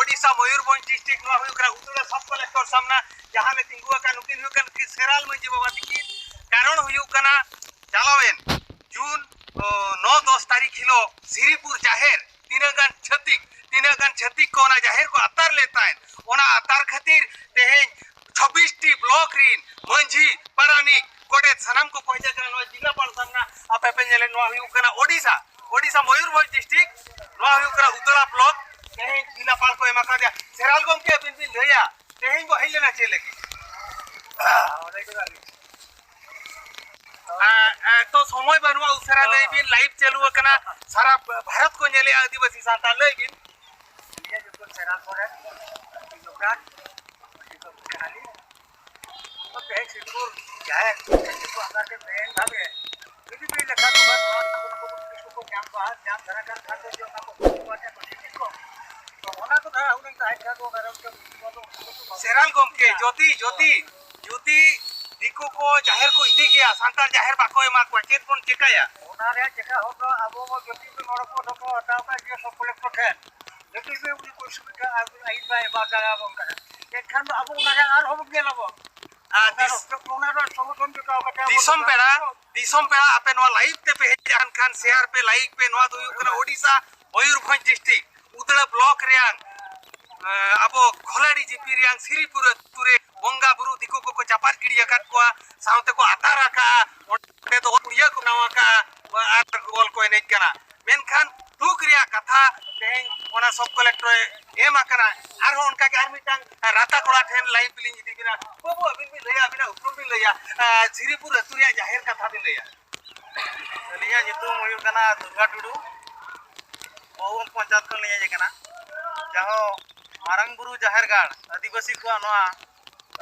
Odisha Mayurbhanj district नवा हुई करा उतरा सब कलेक्टर सामना जहां ले तिंगुआ का नुकिन हुई कन कि सेराल मंजी बाबा तिकी कारण हुई कना चालावेन जून 9-10 तारीख हिलो श्रीपुर जाहिर तीनगान छतिक को ना जाहिर को अतार लेता है ओना अतार खातिर तेहें 26 टी ब्लॉक रिन मंजी पारानिक कोडेत सनम को पहुंचा कर नो जिला पाल सामना आपे पे नेले नो हुई कना ओडिशा मयूरभंज डिस्ट्रिक्ट नो हुई करा उतरा ब्लॉक तेहें जिला पाल को एमा दिया सेराल गम के बिन बिन लया तेहें को हिले ना चले की तो समय बनुआ उसरा लई बिन लाइव चालू कना सारा भारत को नेले आदिवासी साता लई बिन ये जो सेराल कोरे योगदान कनाली तो तेज सिंदूर जाए तो आकार के ब्रेन भागे यदि भी लेखा तो जाम बाहर जाम धरा कर खा दो जो आपको बातें को तो होना तो था उन्हें टाइट कर दो गरम के सेराल गम के ज्योति दिको को जाहिर को इदी गया सांतार जाहिर बाको एमा को चेक कोन चेकाया ओना रे चेका हो तो अब वो ज्योति पे नोड़ को तो हटाओ का ये सब कलेक्टर है ज्योति पे उनी कोई सुविधा आई बाय बागा अब कर एक खान अब ओना रे आर हो गेल अब दिसम पेड़ा आपे नो लाइव ते पे जान खान शेयर पे लाइक पे नो दुयु कना ओडिशा मयूरभंज डिस्ट्रिक्ट उदड़ा ब्लॉक रियांग अब खोलाडी जीपी रियांग श्रीपुर तुरे बंगा बुरु दिको को चापार गिड़ी अकत को साउते को आतारा का ओटे तो उड़िया को नवा का आर गोल को एने कना मेनखान दुख रिया कथा तेन ओना सब कलेक्टर एम आकना आर हो उनका के आर मिटांग राता कोड़ा ठेन लाइव बिलिंग इदी बिना बबो अबिन भी लया बिना उपरो भी लया श्रीपुर तुरिया जाहिर कथा भी लया लिया जेतु मयु कना दुर्गा टुडू बहुम पंचायत को लिया जे कना जहो मारंग बुरु जाहिर गाड़ आदिवासी को नवा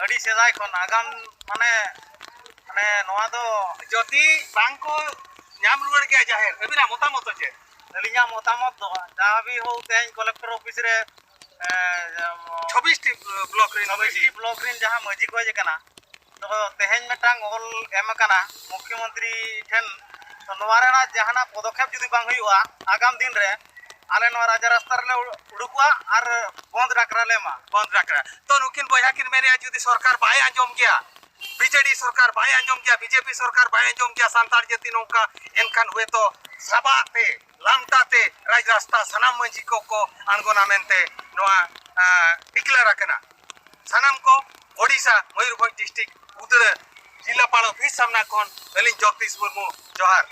अड़ी सेदाय खन आगाम माने नवा दो जति बांग को नाम रुड़ गया जाहिर अबिना मतामत छे अलिया मतामत दो जहां भी हो तेज कलेक्टर ऑफिस रे 26 टी ब्लॉक रिन जहां मजी को जे कना तो तेहेन मेटांग ऑल एम कना मुख्यमंत्री ठेन तो नवारेना जहाना पदक्षेप जदि बांग हुआ आगाम दिन रे आले नो राजा रास्ता रे उडुकुआ और बंद राखरा लेमा बंद राखरा तो नुकिन बया किन मेरे जदि सरकार बाय अंजम गया बीजेडी सरकार बाय अंजम गया बीजेपी सरकार बाय अंजम गया सांतार जति नौका एनखान हुए तो सबाते लामटाते राज रास्ता सनाम मंजी को अनगोना मेनते नोआ डिक्लेयर आकना सनाम को ओडिशा मयूरभंज डिस्ट्रिक्ट उदड़ जिलापाल ऑफिस सामना कोन अलिन जगदीश मुर्मू जोहार।